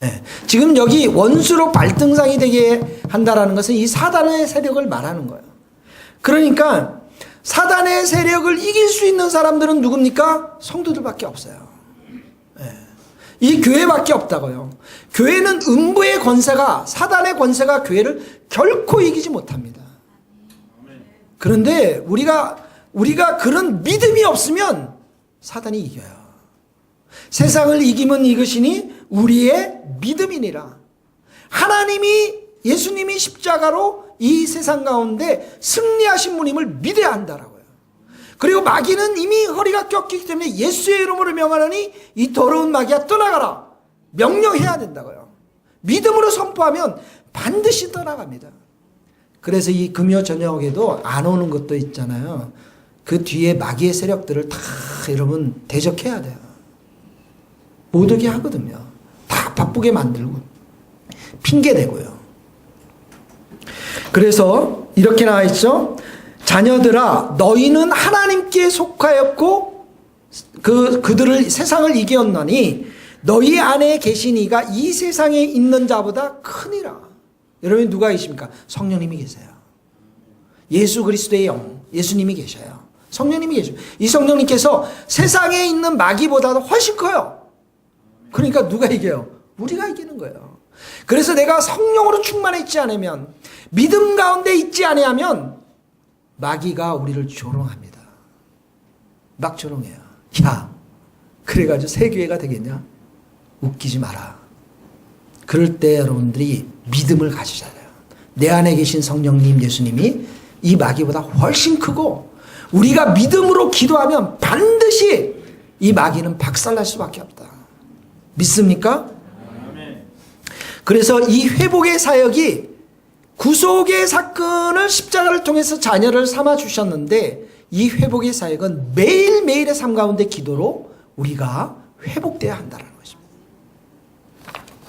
예. 지금 여기 원수로 발등상이 되게 한다라는 것은 이 사단의 세력을 말하는 거예요. 그러니까 사단의 세력을 이길 수 있는 사람들은 누굽니까? 성도들밖에 없어요. 예. 이 교회밖에 없다고요. 교회는 음부의 권세가, 사단의 권세가 교회를 결코 이기지 못합니다. 그런데 우리가 그런 믿음이 없으면 사단이 이겨요. 세상을 이기면 이것이니 우리의 믿음이니라. 하나님이, 예수님이 십자가로 이 세상 가운데 승리하신 분임을 믿어야 한다라고요. 그리고 마귀는 이미 허리가 꺾이기 때문에 예수의 이름으로 명하노니 이 더러운 마귀야 떠나가라. 명령해야 된다고요. 믿음으로 선포하면 반드시 떠나갑니다. 그래서 이 금요 저녁에도 안 오는 것도 있잖아요. 그 뒤에 마귀의 세력들을 다 여러분 대적해야 돼요. 못 오게 하거든요. 다 바쁘게 만들고 핑계대고요. 그래서 이렇게 나와 있죠. 자녀들아 너희는 하나님께 속하였고 그들을 세상을 이겼나니 너희 안에 계신 이가 이 세상에 있는 자보다 크니라. 여러분 누가 계십니까? 성령님이 계세요. 예수 그리스도의 영, 예수님이 계셔요. 성령님이 계셔요. 이 성령님께서 세상에 있는 마귀보다도 훨씬 커요. 그러니까 누가 이겨요? 우리가 이기는 거예요. 그래서 내가 성령으로 충만했지 않으면, 믿음 가운데 있지 아니하면 마귀가 우리를 조롱합니다. 막 조롱해요. 야, 그래가지고 새 교회가 되겠냐? 웃기지 마라. 그럴 때 여러분들이 믿음을 가지셔야 돼요. 내 안에 계신 성령님 예수님이 이 마귀보다 훨씬 크고 우리가 믿음으로 기도하면 반드시 이 마귀는 박살날 수밖에 없다. 믿습니까? 그래서 이 회복의 사역이 구속의 사건을 십자가를 통해서 자녀를 삼아 주셨는데 이 회복의 사역은 매일매일의 삶 가운데 기도로 우리가 회복돼야 한다는 것입니다.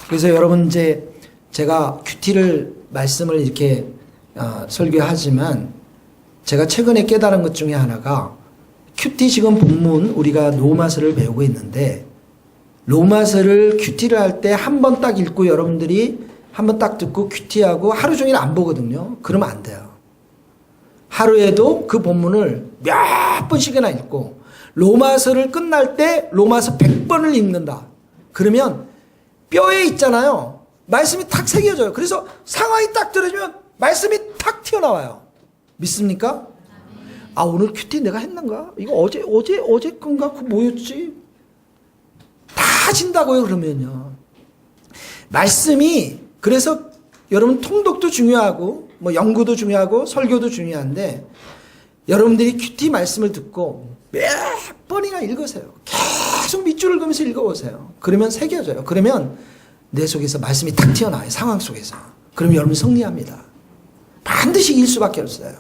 그래서 여러분 이제 제가 큐티를 말씀을 이렇게 설교하지만 제가 최근에 깨달은 것 중에 하나가 큐티 지금 본문 우리가 로마서를 배우고 있는데 로마서를 큐티를 할 때 한 번 딱 읽고 여러분들이 한 번 딱 듣고 큐티하고 하루 종일 안 보거든요. 그러면 안 돼요. 하루에도 그 본문을 몇 번씩이나 읽고 로마서를 끝날 때 로마서 100번을 읽는다. 그러면 뼈에 있잖아요. 말씀이 탁 새겨져요. 그래서 상황이 딱 들어지면 말씀이 탁 튀어나와요. 믿습니까? 아, 오늘 큐티 내가 했는가? 이거 어제 건가? 그 뭐였지? 다 진다고요, 그러면요. 말씀이, 그래서 여러분 통독도 중요하고, 뭐 연구도 중요하고, 설교도 중요한데, 여러분들이 큐티 말씀을 듣고 몇 번이나 읽으세요. 계속 밑줄을 그으면서 읽어보세요. 그러면 새겨져요. 그러면 내 속에서 말씀이 탁 튀어나와요. 상황 속에서. 그럼 여러분 승리합니다. 반드시 이길 수밖에 없어요.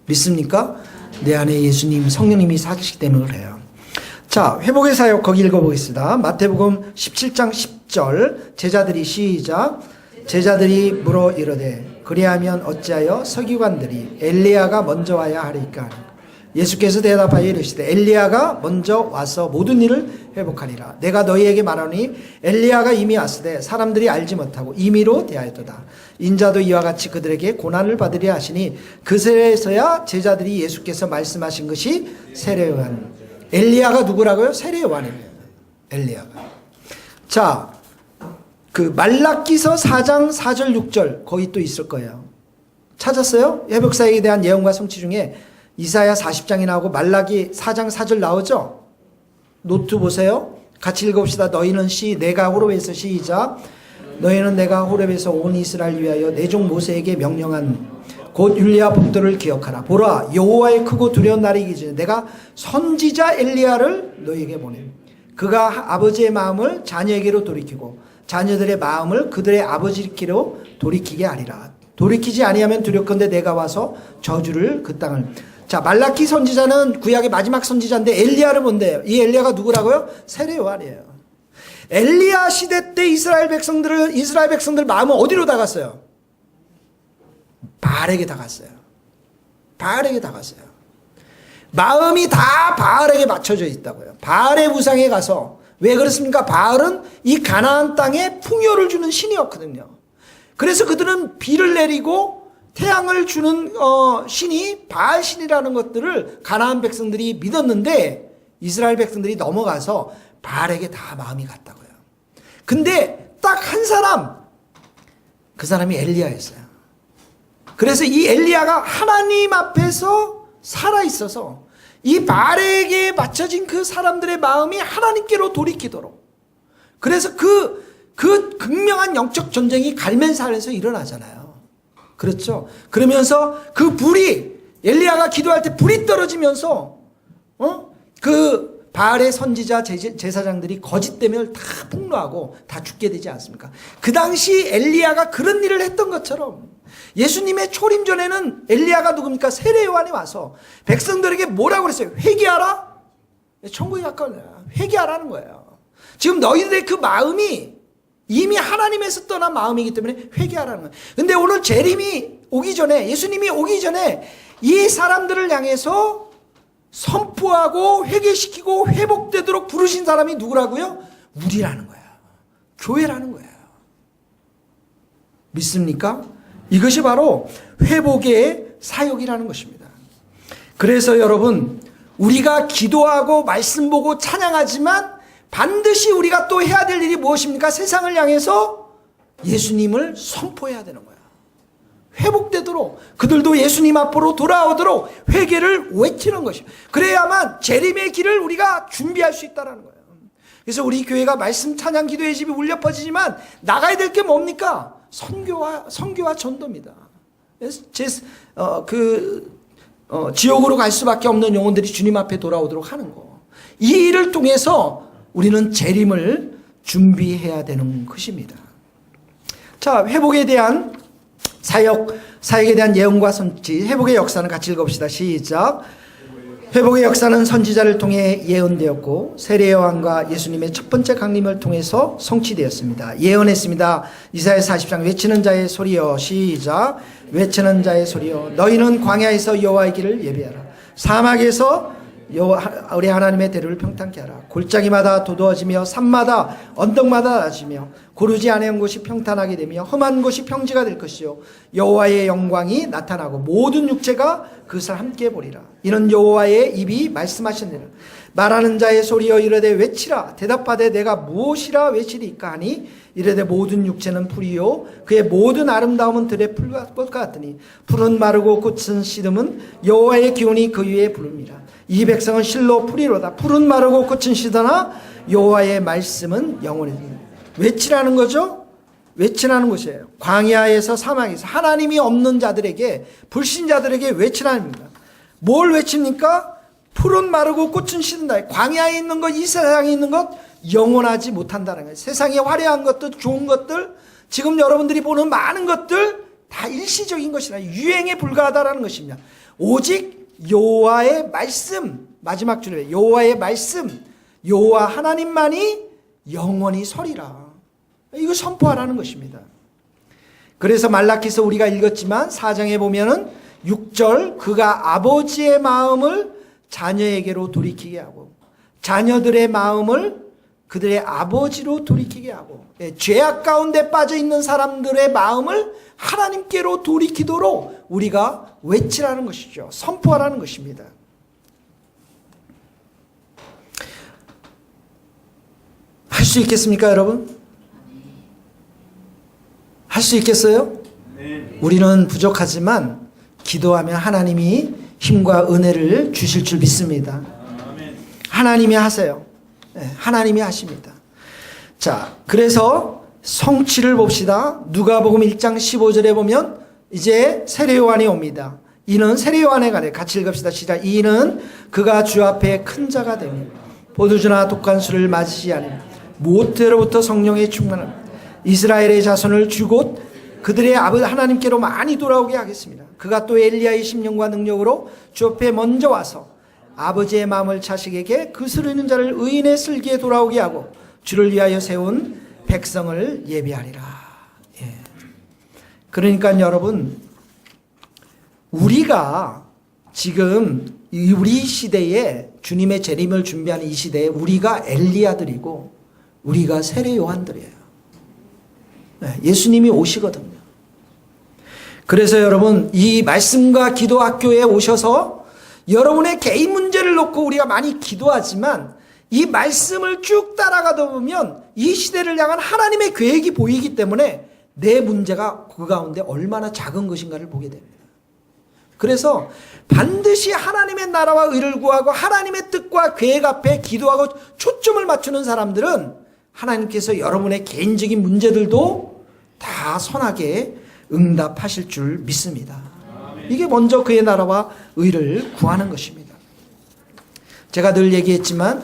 믿습니까? 내 안에 예수님, 성령님이 사시기 때문에 그래요. 자, 회복의 사역 거기 읽어보겠습니다. 마태복음 17장 10절 제자들이 시작. 제자들이 물어 이르되 그리하면 어찌하여 서기관들이 엘리야가 먼저 와야 하리까? 예수께서 대답하여 이르시되 엘리야가 먼저 와서 모든 일을 회복하리라. 내가 너희에게 말하니 엘리야가 이미 왔으되 사람들이 알지 못하고 임의로 대하였도다. 인자도 이와 같이 그들에게 고난을 받으려 하시니 그새에서야 제자들이 예수께서 말씀하신 것이 세례요한. 엘리야가 누구라고요? 세례요한입니다. 엘리야가. 자, 그 말라기서 4장 4절 6절 거기 또 있을 거예요. 찾았어요? 회복사역에 대한 예언과 성취 중에 이사야 40장이 나오고 말라기 4장 4절 나오죠? 노트 보세요. 같이 읽어봅시다. 너희는 내가 호렙에서 시작. 너희는 내가 호렙에서 온 이스라엘 위하여 내 종 모세에게 명령한 곧 율리와 법도를 기억하라. 보라, 여호와의 크고 두려운 날이 이기 전에 내가 선지자 엘리야를 너희에게 보냄. 그가 아버지의 마음을 자녀에게로 돌이키고 자녀들의 마음을 그들의 아버지께로 돌이키게 하리라. 돌이키지 아니하면 두렵건대 내가 와서 저주를 그 땅을. 자, 말라기 선지자는 구약의 마지막 선지자인데 엘리야를 본대요. 이 엘리야가 누구라고요? 세례 요한이에요. 엘리야 시대 때 이스라엘 백성들 마음은 어디로 다 갔어요? 바알에게 다 갔어요. 바알에게 다 갔어요. 마음이 다 바알에게 맞춰져 있다고요. 바알의 우상에 가서 왜 그렇습니까? 바알은 이 가나안 땅에 풍요를 주는 신이었거든요. 그래서 그들은 비를 내리고 태양을 주는 신이 바알 신이라는 것들을 가나안 백성들이 믿었는데 이스라엘 백성들이 넘어가서 바알에게 다 마음이 갔다고요. 근데 딱 한 사람, 그 사람이 엘리야였어요. 그래서 이 엘리야가 하나님 앞에서 살아있어서 이 바알에게 맞춰진 그 사람들의 마음이 하나님께로 돌이키도록, 그래서 그 극명한 영적 전쟁이 갈멜산에서 일어나잖아요. 그렇죠? 그러면서 그 불이, 엘리야가 기도할 때 불이 떨어지면서 그 바알의 선지자 제사장들이 거짓 대면을 다 폭로하고 다 죽게 되지 않습니까? 그 당시 엘리야가 그런 일을 했던 것처럼 예수님의 초림 전에는 엘리야가 누굽니까? 세례 요한이 와서 백성들에게 뭐라고 그랬어요? 회개하라? 천국에 가까운 회개하라는 거예요. 지금 너희들의 그 마음이 이미 하나님에서 떠난 마음이기 때문에 회개하라는 거예요. 근데 오늘 재림이 오기 전에, 예수님이 오기 전에 이 사람들을 향해서 선포하고 회개시키고 회복되도록 부르신 사람이 누구라고요? 우리라는 거예요. 교회라는 거예요. 믿습니까? 이것이 바로 회복의 사역이라는 것입니다. 그래서 여러분, 우리가 기도하고 말씀 보고 찬양하지만 반드시 우리가 또 해야 될 일이 무엇입니까? 세상을 향해서 예수님을 선포해야 되는 거예요. 회복되도록, 그들도 예수님 앞으로 돌아오도록 회개를 외치는 것이에요. 그래야만 재림의 길을 우리가 준비할 수 있다는 거예요. 그래서 우리 교회가 말씀 찬양 기도의 집이 울려 퍼지지만 나가야 될 게 뭡니까? 선교와 전도입니다. 지옥으로 갈 수밖에 없는 영혼들이 주님 앞에 돌아오도록 하는 거. 이 일을 통해서 우리는 재림을 준비해야 되는 것입니다. 자, 회복에 대한 사역에 대한 예언과 선지, 회복의 역사는 같이 읽어봅시다. 시작. 회복의 역사는 선지자를 통해 예언되었고 세례 요한과 예수님의 첫 번째 강림을 통해서 성취되었습니다. 예언했습니다. 이사야 40장 외치는 자의 소리여. 시작. 외치는 자의 소리여. 너희는 광야에서 여호와의 길을 예비하라. 사막에서 우리 하나님의 대로를 평탄케 하라. 골짜기마다 도두어지며 산마다 언덕마다 낮으며 고르지 아니한 곳이 평탄하게 되며 험한 곳이 평지가 될 것이요 여호와의 영광이 나타나고 모든 육체가 그것을 함께 보리라. 이는 여호와의 입이 말씀하셨느니라. 말하는 자의 소리여 이르되 외치라. 대답하되 내가 무엇이라 외치리까 하니 이르되 모든 육체는 풀이요 그의 모든 아름다움은 들의 풀과 같으니 풀은 마르고 꽃은 시듬은 여호와의 기운이 그 위에 부릅니다. 이 백성은 실로 풀이로다. 풀은 마르고 꽃은 시드나 여호와의 말씀은 영원히. 외치라는 거죠. 외치라는 것이에요. 광야에서 사막에서 하나님이 없는 자들에게, 불신자들에게 외치라는 겁니다. 뭘 외칩니까? 풀은 마르고 꽃은 시든다. 광야에 있는 것, 이 세상에 있는 것 영원하지 못한다는 거예요. 세상에 화려한 것들, 좋은 것들, 지금 여러분들이 보는 많은 것들 다 일시적인 것이라 유행에 불과하다라는 것입니다. 오직 여호와의 말씀, 마지막 줄에 여호와의 말씀, 여호와 하나님만이 영원히 서리라. 이거 선포하라는 것입니다. 그래서 말라기서 우리가 읽었지만 4장에 보면은 6절, 그가 아버지의 마음을 자녀에게로 돌이키게 하고 자녀들의 마음을 그들의 아버지로 돌이키게 하고, 죄악 가운데 빠져 있는 사람들의 마음을 하나님께로 돌이키도록 우리가 외치라는 것이죠. 선포하라는 것입니다. 할 수 있겠습니까, 여러분? 할 수 있겠어요? 우리는 부족하지만 기도하면 하나님이 힘과 은혜를 주실 줄 믿습니다. 하나님이 하세요. 하나님이 하십니다. 자, 그래서 성취를 봅시다. 누가복음 1장 15절에 보면 이제 세례 요한이 옵니다. 이는 세례 요한에 관해 같이 읽읍시다. 시작. 이는 그가 주 앞에 큰 자가 되며 포도주나 독한 술을 마시지 않으며 모태로부터 성령에 충만합니다. 이스라엘의 자손을 주곧 그들의 아버지 하나님께로 많이 돌아오게 하겠습니다. 그가 또 엘리야의 심령과 능력으로 주 앞에 먼저 와서 아버지의 마음을 자식에게 그 쓰르는 자를 의인의 슬기에 돌아오게 하고 주를 위하여 세운 백성을 예비하리라. 예. 그러니까 여러분, 우리가 지금 우리 시대에 주님의 재림을 준비하는 이 시대에 우리가 엘리야들이고 우리가 세례 요한들이에요. 예수님이 오시거든요. 그래서 여러분, 이 말씀과 기도 학교에 오셔서 여러분의 개인 문제를 놓고 우리가 많이 기도하지만 이 말씀을 쭉 따라가다 보면 이 시대를 향한 하나님의 계획이 보이기 때문에 내 문제가 그 가운데 얼마나 작은 것인가를 보게 됩니다. 그래서 반드시 하나님의 나라와 의를 구하고 하나님의 뜻과 계획 앞에 기도하고 초점을 맞추는 사람들은 하나님께서 여러분의 개인적인 문제들도 다 선하게 응답하실 줄 믿습니다. 이게 먼저 그의 나라와 의를 구하는 것입니다. 제가 늘 얘기했지만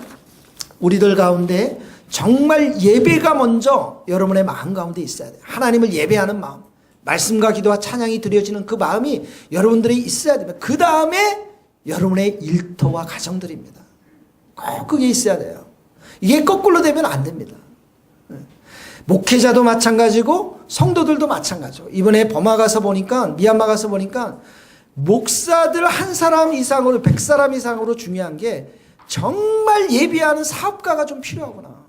우리들 가운데 정말 예배가 먼저 여러분의 마음 가운데 있어야 돼요. 하나님을 예배하는 마음, 말씀과 기도와 찬양이 드려지는 그 마음이 여러분들이 있어야 됩니다. 그 다음에 여러분의 일터와 가정들입니다. 꼭 그게 있어야 돼요. 이게 거꾸로 되면 안 됩니다. 목회자도 마찬가지고 성도들도 마찬가지고, 이번에 버마 가서 보니까, 미얀마 가서 보니까 목사들 한 사람 이상으로 100사람 이상으로 중요한 게 정말 예비하는 사업가가 좀 필요하구나.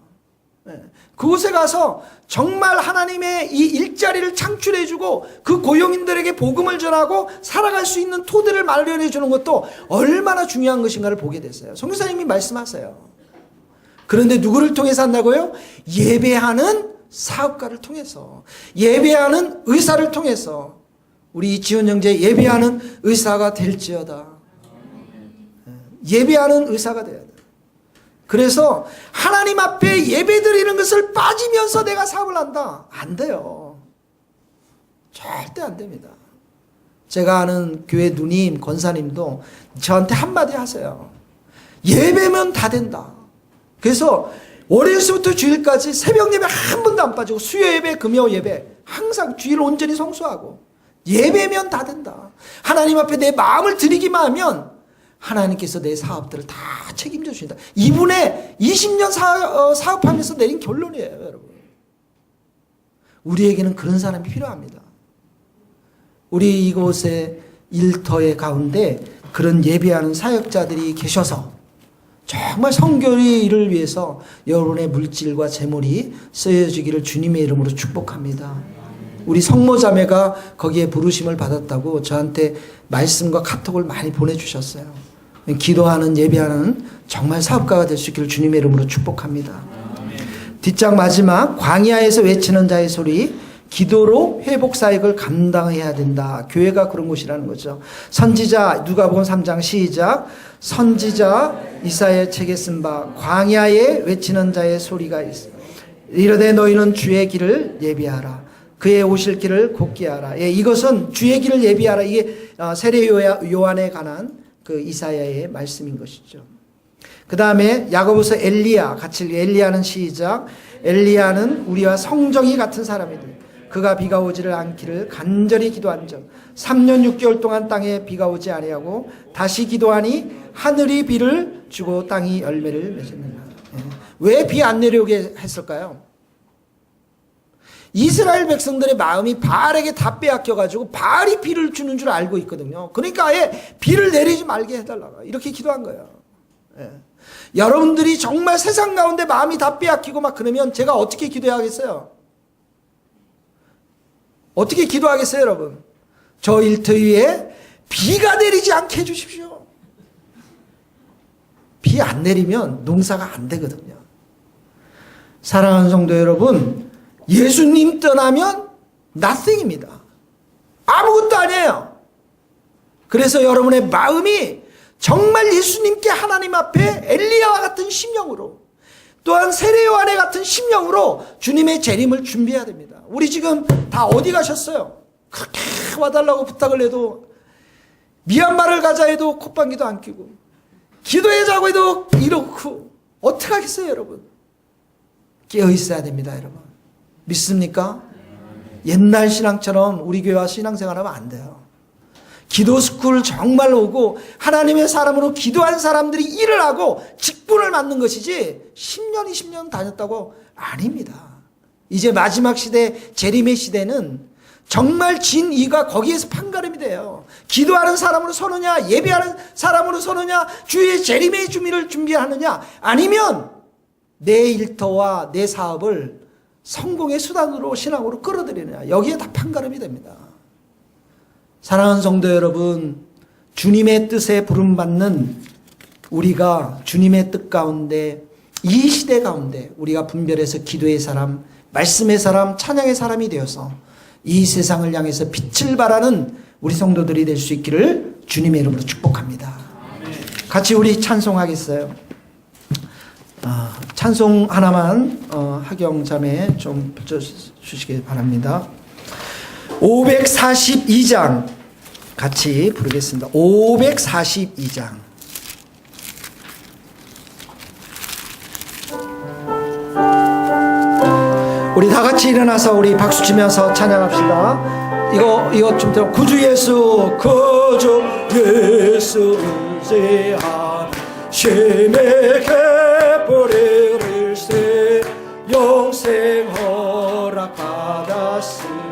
그곳에 가서 정말 하나님의 이 일자리를 창출해주고 그 고용인들에게 복음을 전하고 살아갈 수 있는 토대를 마련해 주는 것도 얼마나 중요한 것인가를 보게 됐어요. 선교사님이 말씀하세요. 그런데 누구를 통해서 한다고요? 예배하는 사업가를 통해서, 예배하는 의사를 통해서. 우리 지원 형제 예배하는 의사가 될지어다. 예배하는 의사가 돼야 돼. 그래서 하나님 앞에 예배드리는 것을 빠지면서 내가 사업을 한다. 안 돼요. 절대 안 됩니다. 제가 아는 교회 누님, 권사님도 저한테 한마디 하세요. 예배면 다 된다. 그래서 월요일부터 주일까지 새벽 예배 한 번도 안 빠지고 수요 예배, 금요 예배 항상 주일 온전히 성수하고, 예배면 다 된다. 하나님 앞에 내 마음을 드리기만 하면 하나님께서 내 사업들을 다 책임져 주신다. 이분의 20년 사업하면서 내린 결론이에요, 여러분. 우리에게는 그런 사람이 필요합니다. 우리 이곳의 일터의 가운데 그런 예배하는 사역자들이 계셔서 정말 성결의 일을 위해서 여러분의 물질과 재물이 쓰여지기를 주님의 이름으로 축복합니다. 우리 성모자매가 거기에 부르심을 받았다고 저한테 말씀과 카톡을 많이 보내주셨어요. 기도하는, 예배하는 정말 사업가가 될 수 있기를 주님의 이름으로 축복합니다. 뒷장 마지막, 광야에서 외치는 자의 소리, 기도로 회복 사역을 감당해야 된다. 교회가 그런 곳이라는 거죠. 선지자 누가복음 3장 시작. 선지자 이사야의 책에 쓴 바 광야에 외치는 자의 소리가 있어. 이르되 너희는 주의 길을 예비하라. 그의 오실 길을 곧게 하라. 예, 이것은 주의 길을 예비하라. 이게 세례 요한에 관한 그 이사야의 말씀인 것이죠. 그 다음에 야고보서 엘리야 같이 엘리야는 시작. 엘리야는 우리와 성정이 같은 사람이니 그가 비가 오지를 않기를 간절히 기도한즉 3년 6개월 동안 땅에 비가 오지 아니하고 다시 기도하니 하늘이 비를 주고 땅이 열매를 맺었느니라. 왜 비 안 내려오게 했을까요? 이스라엘 백성들의 마음이 바알에게 다 빼앗겨가지고 바알이 비를 주는 줄 알고 있거든요. 그러니까 아예 비를 내리지 말게 해달라고 이렇게 기도한 거예요. 여러분들이 정말 세상 가운데 마음이 다 빼앗기고 막 그러면 제가 어떻게 기도하겠어요? 어떻게 기도하겠어요, 여러분? 저 일터 위에 비가 내리지 않게 해주십시오. 비 안 내리면 농사가 안 되거든요. 사랑하는 성도 여러분, 예수님 떠나면 nothing입니다. 아무것도 아니에요. 그래서 여러분의 마음이 정말 예수님께 하나님 앞에 엘리야와 같은 심령으로, 또한 세례 요한의 같은 심령으로 주님의 재림을 준비해야 됩니다. 우리 지금 다 어디 가셨어요? 그렇게 와달라고 부탁을 해도, 미얀마를 가자 해도 콧방귀도 안 끼고, 기도해자고 해도 이렇고, 어떻게 하겠어요, 여러분? 깨어 있어야 됩니다, 여러분. 믿습니까? 옛날 신앙처럼 우리 교회와 신앙생활하면 안 돼요. 기도 스쿨 정말 오고 하나님의 사람으로 기도한 사람들이 일을 하고 직분을 맡는 것이지 10년 20년 다녔다고 아닙니다. 이제 마지막 시대, 재림의 시대는 정말 진이가 거기에서 판가름이 돼요. 기도하는 사람으로 서느냐, 예배하는 사람으로 서느냐, 주의 재림의 준비를 준비하느냐, 아니면 내 일터와 내 사업을 성공의 수단으로 신앙으로 끌어들이느냐. 여기에 다 판가름이 됩니다. 사랑하는 성도 여러분, 주님의 뜻에 부름받는 우리가 주님의 뜻 가운데 이 시대 가운데 우리가 분별해서 기도의 사람, 말씀의 사람, 찬양의 사람이 되어서 이 세상을 향해서 빛을 발하는 우리 성도들이 될 수 있기를 주님의 이름으로 축복합니다. 같이 우리 찬송하겠어요. 찬송 하나만 하경 자매 좀 붙여주시기 바랍니다. 542장 같이 부르겠습니다. 542장. 우리 다 같이 일어나서 우리 박수 치면서 찬양합시다. 이거 좀 더. 구주 예수 의지한 심의 갯벌을 세 영생 허락 받았으니